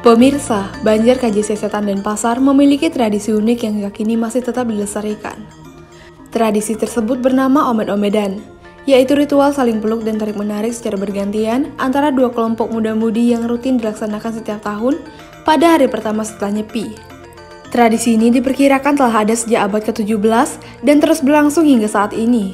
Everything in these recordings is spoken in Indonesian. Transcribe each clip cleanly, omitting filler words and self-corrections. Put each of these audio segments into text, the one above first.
Pemirsa, Banjar KJC Setan Denpasar memiliki tradisi unik yang hingga kini masih tetap dilestarikan. Tradisi tersebut bernama Omed-Omedan, yaitu ritual saling peluk dan tarik-menarik secara bergantian antara dua kelompok muda-mudi yang rutin dilaksanakan setiap tahun pada hari pertama setelah Nyepi. Tradisi ini diperkirakan telah ada sejak abad ke-17 dan terus berlangsung hingga saat ini.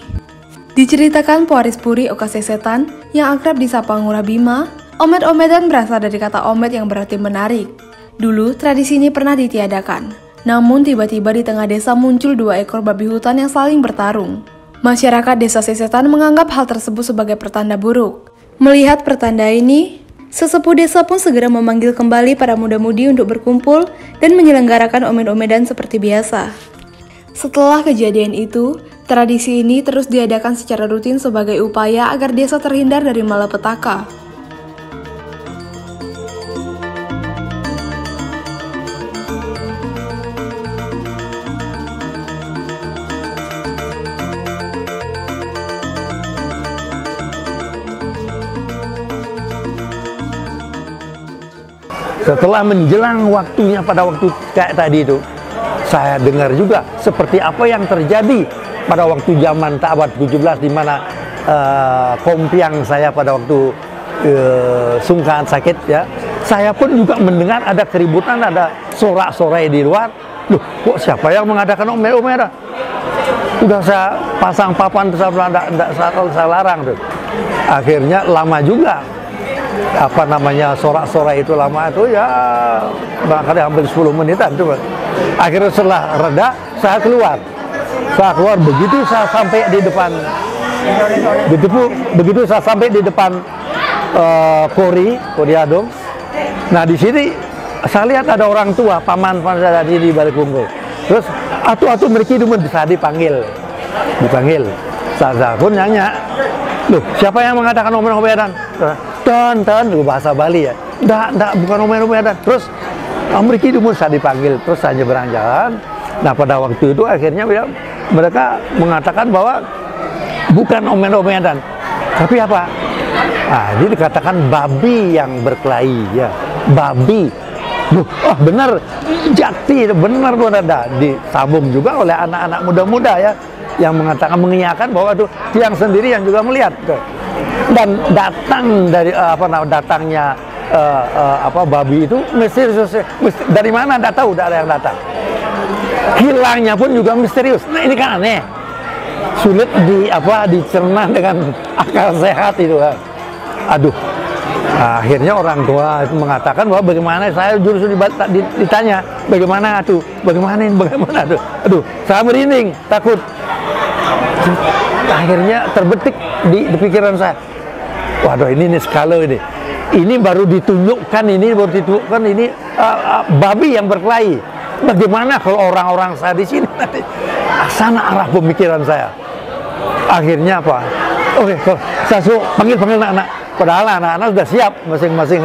Diceritakan pewaris Puri Oka Sesetan yang akrab disapa Ngurah Bima, Omed-Omedan berasal dari kata omed yang berarti menarik. Dulu, tradisi ini pernah ditiadakan. Namun, tiba-tiba di tengah desa muncul dua ekor babi hutan yang saling bertarung. Masyarakat desa Sesetan menganggap hal tersebut sebagai pertanda buruk. Melihat pertanda ini, sesepuh desa pun segera memanggil kembali para muda-mudi untuk berkumpul dan menyelenggarakan Omed-Omedan seperti biasa. Setelah kejadian itu, tradisi ini terus diadakan secara rutin sebagai upaya agar desa terhindar dari malapetaka. Setelah menjelang waktunya pada waktu kayak tadi itu, saya dengar juga seperti apa yang terjadi pada waktu zaman abad 17 di mana kompiang saya pada waktu sungkaan sakit ya. Saya pun juga mendengar ada keributan, ada sorak-sorai di luar. Loh, kok siapa yang mengadakan Omed-Omedan? Udah saya pasang papan terus saya larang tuh. Akhirnya lama juga. Sorak-sorai itu lama itu ya barangkali hampir 10 menitan tuh. Akhirnya setelah reda saya keluar begitu saya sampai di depan Kori Adong. Nah di sini saya lihat ada orang tua paman saya di balik punggung. Terus atu mereka itu bisa dipanggil. Saya pun nanya, loh siapa yang mengatakan Omed-Omedan? Dan bahasa Bali ya. Enggak, bukan Omed-Omedan. Terus mereka itu saya dipanggil, terus saya nyebrang jalan. Nah pada waktu itu akhirnya mereka mengatakan bahwa bukan Omed-Omedan, tapi apa? Ini dikatakan babi yang berkelahi ya, babi. Benar, Jakti, benar tuh ada disambung juga oleh anak-anak muda-muda ya, yang mengatakan mengiyakan bahwa itu tiang sendiri yang juga melihat dan datang dari datangnya babi itu misterius. Dari mana tidak tahu, tidak ada yang datang. Hilangnya pun juga misterius. Nah ini kan aneh, sulit dicerna dengan akal sehat itu kan. Akhirnya orang tua itu mengatakan bahwa bagaimana, saya justru ditanya bagaimana tuh, bagaimana tuh. Saya merinding, takut. Akhirnya terbetik di pikiran saya, waduh ini skala ini baru ditunjukkan ini babi yang berkelahi. Bagaimana kalau orang-orang saya di sini nanti? Sana arah pemikiran saya. Akhirnya apa? Oke, saya suruh panggil anak-anak. Padahal anak-anak sudah siap masing-masing.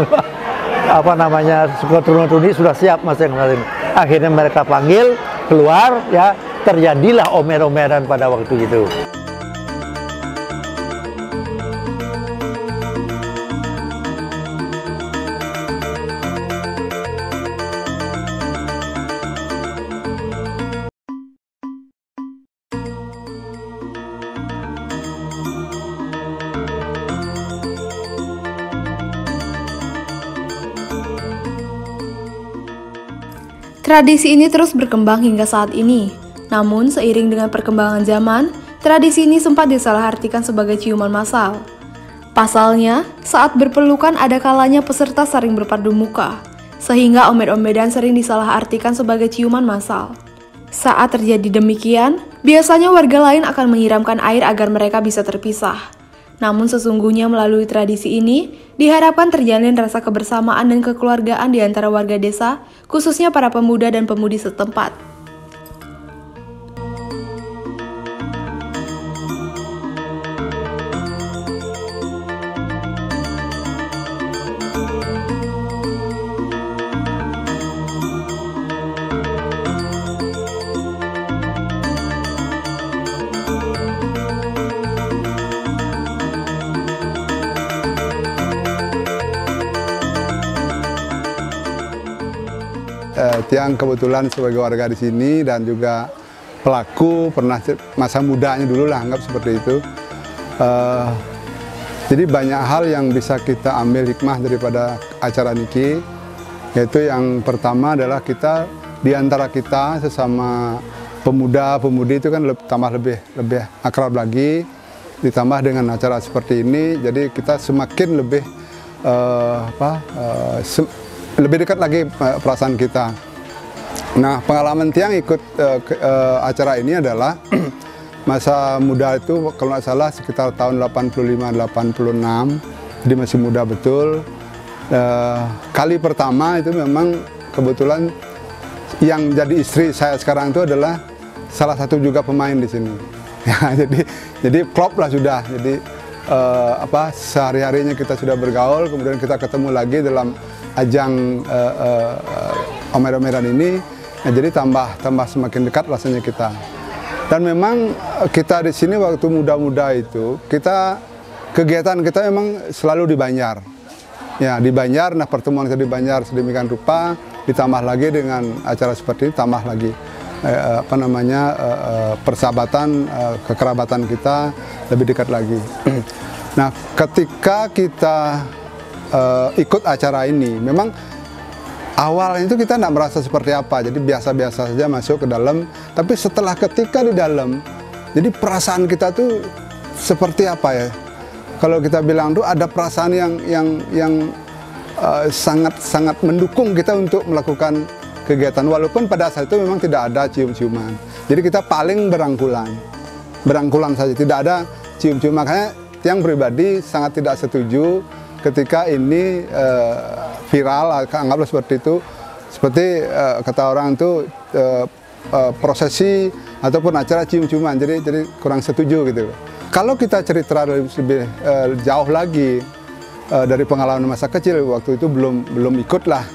Keturunan sudah siap masing-masing. Akhirnya mereka panggil keluar ya, terjadilah Omed-Omedan pada waktu itu. Tradisi ini terus berkembang hingga saat ini. Namun, seiring dengan perkembangan zaman, tradisi ini sempat disalahartikan sebagai ciuman massal. Pasalnya, saat berpelukan ada kalanya peserta saling berpadu muka, sehingga Omed-Omedan sering disalahartikan sebagai ciuman massal. Saat terjadi demikian, biasanya warga lain akan menyiramkan air agar mereka bisa terpisah. Namun sesungguhnya melalui tradisi ini, diharapkan terjalin rasa kebersamaan dan kekeluargaan di antara warga desa, khususnya para pemuda dan pemudi setempat. Tiang kebetulan sebagai warga di sini dan juga pelaku pernah masa mudanya dulu lah, anggap seperti itu. Jadi banyak hal yang bisa kita ambil hikmah daripada acara niki, yaitu yang pertama adalah kita di antara kita sesama pemuda-pemudi itu kan tambah lebih akrab lagi, ditambah dengan acara seperti ini, jadi kita semakin lebih dekat lagi perasaan kita. Nah, pengalaman Tiang ikut acara ini adalah masa muda itu kalau nggak salah sekitar tahun 85-86, jadi masih muda betul. Kali pertama itu memang kebetulan yang jadi istri saya sekarang itu adalah salah satu juga pemain di sini. Ya, jadi klop lah sudah. Jadi sehari-harinya kita sudah bergaul, kemudian kita ketemu lagi dalam ajang omer-omeran ini. Nah, jadi tambah semakin dekat rasanya kita. Dan memang kita di sini waktu muda-muda itu kegiatan kita memang selalu di Banjar. Ya, di Banjar. Nah, pertemuan kita di Banjar sedemikian rupa, ditambah lagi dengan acara seperti ini, tambah lagi persahabatan, kekerabatan kita lebih dekat lagi. Nah, ketika kita ikut acara ini, memang awalnya itu kita tidak merasa seperti apa, jadi biasa-biasa saja masuk ke dalam. Tapi setelah ketika di dalam, jadi perasaan kita tuh seperti apa ya? Kalau kita bilang tuh ada perasaan yang sangat mendukung kita untuk melakukan kegiatan. Walaupun pada saat itu memang tidak ada cium-ciuman. Jadi kita paling berangkulan saja, tidak ada cium-cium. Makanya Tiang pribadi sangat tidak setuju ketika ini viral, anggaplah seperti itu, seperti kata orang itu prosesi ataupun acara cium-ciuman, jadi kurang setuju gitu. Kalau kita cerita lebih jauh lagi dari pengalaman masa kecil, waktu itu belum ikut lah,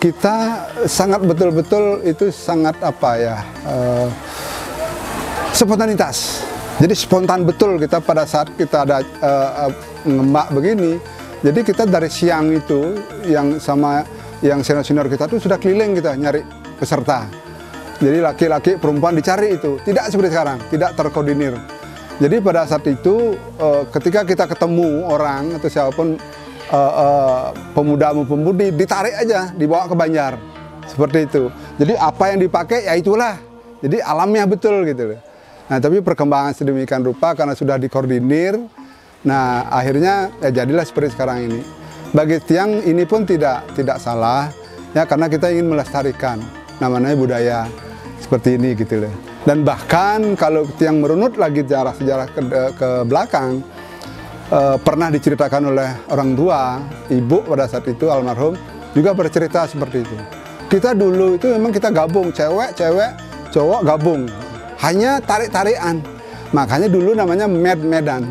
kita sangat betul-betul itu sangat spontanitas. Jadi spontan betul kita pada saat kita ada ngembak begini. Jadi kita dari siang itu yang sama yang senior-senior kita tuh sudah keliling kita nyari peserta. Jadi laki-laki perempuan dicari itu, tidak seperti sekarang, tidak terkoordinir. Jadi pada saat itu ketika kita ketemu orang atau siapapun pemuda maupun pemudi, ditarik aja, dibawa ke Banjar. Seperti itu. Jadi apa yang dipakai ya itulah. Jadi alamiah betul gitu. Nah, tapi perkembangan sedemikian rupa karena sudah dikoordinir. Nah, akhirnya ya jadilah seperti sekarang ini. Bagi Tiang ini pun tidak salah ya, karena kita ingin melestarikan namanya budaya seperti ini gitu loh. Dan bahkan kalau Tiang merunut lagi sejarah ke belakang, pernah diceritakan oleh orang tua, ibu pada saat itu almarhum juga bercerita seperti itu. Kita dulu itu memang kita gabung, cewek, cowok gabung, hanya tarik-tarikan. Makanya dulu namanya med-medan.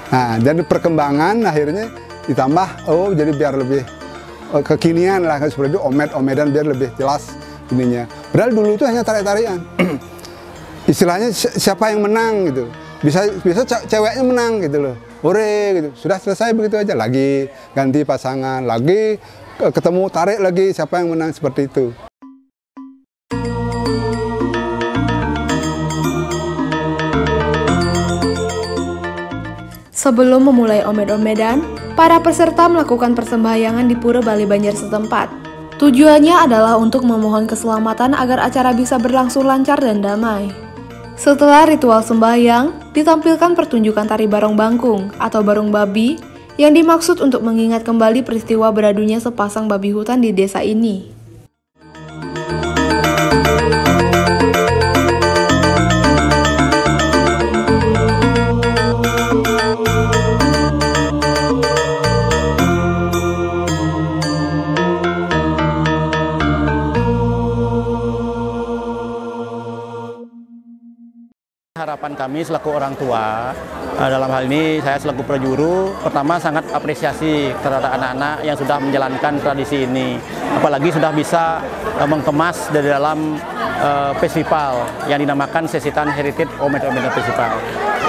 Nah, jadi perkembangan akhirnya ditambah, jadi biar lebih kekinian lah, seperti itu omed-omedan biar lebih jelas ininya. Padahal dulu itu hanya tarik-tarikan. Istilahnya siapa yang menang gitu. Bisa ceweknya menang gitu loh. Ore gitu. Sudah selesai begitu aja, lagi ganti pasangan, lagi ketemu tarik lagi, siapa yang menang, seperti itu. Sebelum memulai omed-omedan, para peserta melakukan persembahyangan di Pura Bali Banjar setempat. Tujuannya adalah untuk memohon keselamatan agar acara bisa berlangsung lancar dan damai. Setelah ritual sembahyang, ditampilkan pertunjukan tari barong bangkung atau barong babi yang dimaksud untuk mengingat kembali peristiwa beradunya sepasang babi hutan di desa ini. harapan kami selaku orang tua, dalam hal ini saya selaku prajuru, pertama sangat apresiasi terhadap anak-anak yang sudah menjalankan tradisi ini. Apalagi sudah bisa mengemas dari dalam festival yang dinamakan Sesetan Heritage Omed-Omedan Festival.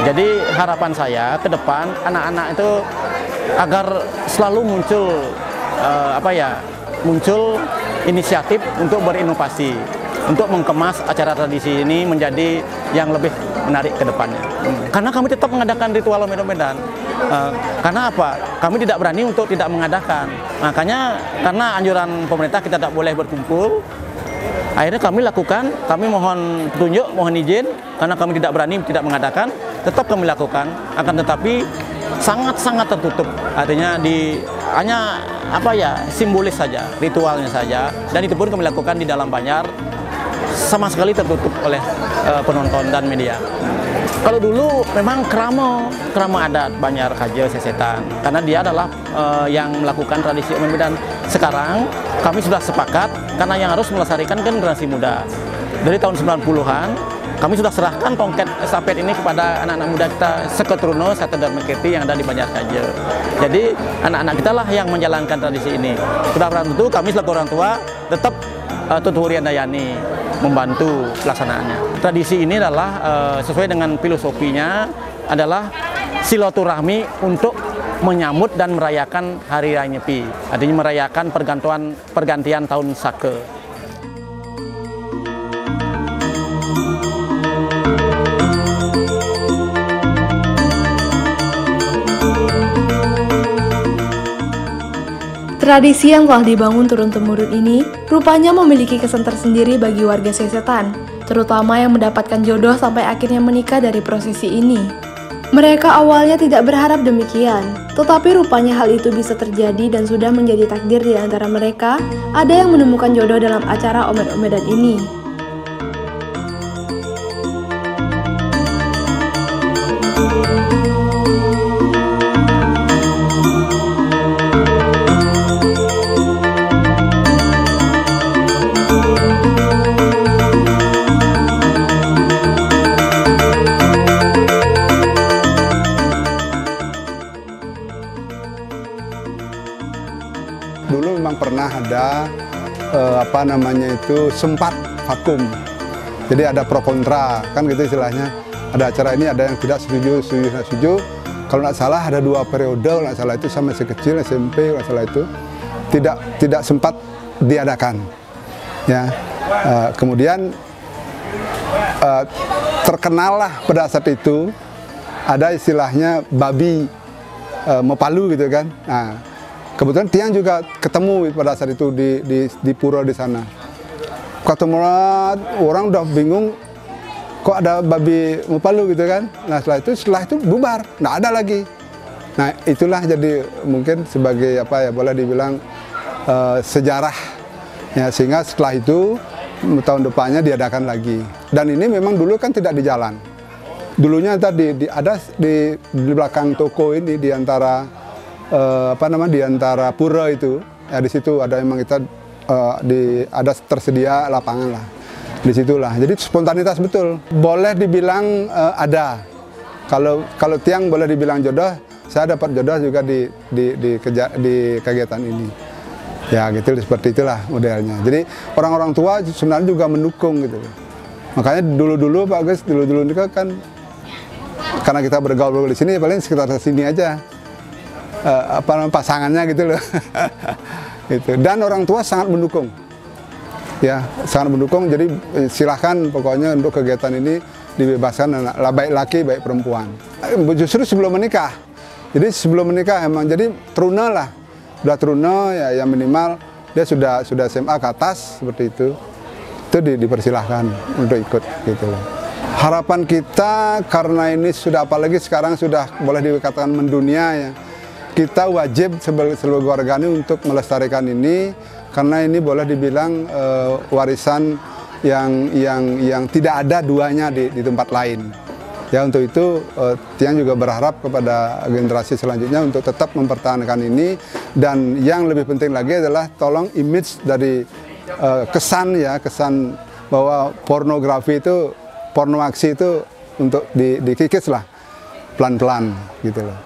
Jadi harapan saya ke depan anak-anak itu agar selalu muncul inisiatif untuk berinovasi, untuk mengemas acara tradisi ini menjadi yang lebih menarik ke depannya. Karena kami tetap mengadakan ritual Omed-Omedan. Karena apa? Kami tidak berani untuk tidak mengadakan. Makanya karena anjuran pemerintah kita tidak boleh berkumpul, akhirnya kami lakukan, kami mohon petunjuk, mohon izin, karena kami tidak berani tidak mengadakan, tetap kami lakukan, akan tetapi sangat-sangat tertutup. Artinya hanya simbolis saja, ritualnya saja, dan itu pun kami lakukan di dalam Banjar, sama sekali tertutup oleh penonton dan media. Kalau dulu memang kerama adat Banjar Kaja Sesetan, karena dia adalah yang melakukan tradisi Omed-Omedan. Sekarang kami sudah sepakat, karena yang harus melestarikan kan generasi muda. Dari tahun 90-an, kami sudah serahkan tongkat estafet ini kepada anak-anak muda kita Seketruno, Satedar Meketi yang ada di Banjar Kaja. Jadi anak-anak kita lah yang menjalankan tradisi ini. Sudah tentu kami selaku orang tua tetap tuturian dayani membantu pelaksanaannya. Tradisi ini adalah sesuai dengan filosofinya adalah silaturahmi untuk menyambut dan merayakan Hari Raya Nyepi, artinya merayakan pergantian tahun Sake. Tradisi yang telah dibangun turun-temurun ini rupanya memiliki kesan tersendiri bagi warga Sesetan, terutama yang mendapatkan jodoh sampai akhirnya menikah dari prosesi ini. Mereka awalnya tidak berharap demikian, tetapi rupanya hal itu bisa terjadi dan sudah menjadi takdir di antara mereka, ada yang menemukan jodoh dalam acara Omed-Omedan ini. Dulu memang pernah ada sempat vakum. Jadi ada pro kontra, kan gitu istilahnya. Ada acara ini, ada yang tidak setuju, tidak setuju. Kalau nggak salah ada 2 periode, kalau nggak salah itu sama masih kecil SMP, kalau nggak salah itu tidak sempat diadakan. Ya, kemudian terkenallah pada saat itu ada istilahnya babi mepalu gitu kan. Nah, kebetulan Tiang juga ketemu pada saat itu di pura di sana. Ketemu orang udah bingung, kok ada babi mepalu gitu kan. Nah setelah itu bubar, nggak ada lagi. Nah itulah jadi mungkin sebagai boleh dibilang sejarah. Ya, sehingga setelah itu tahun depannya diadakan lagi. Dan ini memang dulu kan tidak di jalan. Dulunya tadi ada di belakang toko ini di antara di antara pura itu, ya di situ ada memang kita ada tersedia lapangan lah, di situlah. Jadi spontanitas betul. Boleh dibilang ada. Kalau Tiang boleh dibilang jodoh, saya dapat jodoh juga di kegiatan ini. Ya gitu, seperti itulah modelnya. Jadi orang-orang tua sebenarnya juga mendukung gitu. Makanya dulu Pak Gus, dulu kan karena kita bergaul di sini, paling sekitar sini aja. Pasangannya gitu loh. Gitu. Dan orang tua sangat mendukung. Ya, sangat mendukung. Jadi silahkan pokoknya untuk kegiatan ini dibebaskan baik laki baik perempuan. Justru sebelum menikah. Jadi sebelum menikah emang jadi teruna lah. Sudah teruna ya minimal dia sudah SMA ke atas seperti itu. Itu dipersilahkan untuk ikut gitu. Harapan kita karena ini sudah, apalagi sekarang sudah boleh dikatakan mendunia ya. Kita wajib sebagai warga ini untuk melestarikan ini karena ini boleh dibilang warisan yang tidak ada duanya di tempat lain. Ya untuk itu Tiang juga berharap kepada generasi selanjutnya untuk tetap mempertahankan ini, dan yang lebih penting lagi adalah tolong image dari kesan bahwa pornografi itu, porno aksi itu untuk dikikis lah pelan-pelan gitu loh.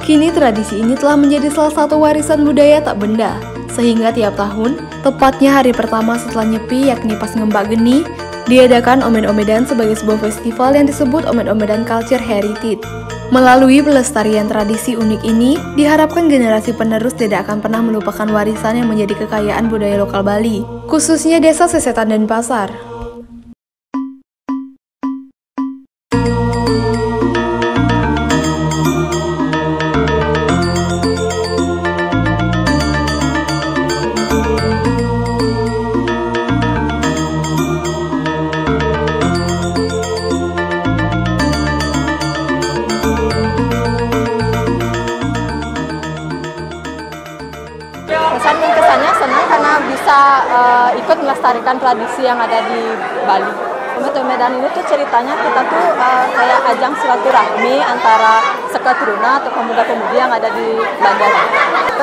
Kini tradisi ini telah menjadi salah satu warisan budaya tak benda, sehingga tiap tahun, tepatnya hari pertama setelah Nyepi yakni pas Ngembak Geni, diadakan Omed Omedan sebagai sebuah festival yang disebut Omed Omedan Culture Heritage. Melalui pelestarian tradisi unik ini, diharapkan generasi penerus tidak akan pernah melupakan warisan yang menjadi kekayaan budaya lokal Bali, khususnya Desa Sesetan dan Pasar. Kesan dan kesannya senang karena bisa ikut melestarikan tradisi yang ada di Bali. Omed Omedan ini tuh ceritanya kita tuh kayak ajang silaturahmi antara seketuruna atau pemuda-pemudi yang ada di Banjar.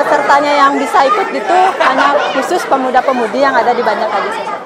Pesertanya yang bisa ikut gitu hanya khusus pemuda-pemudi yang ada di Banjar KJ Sesetan.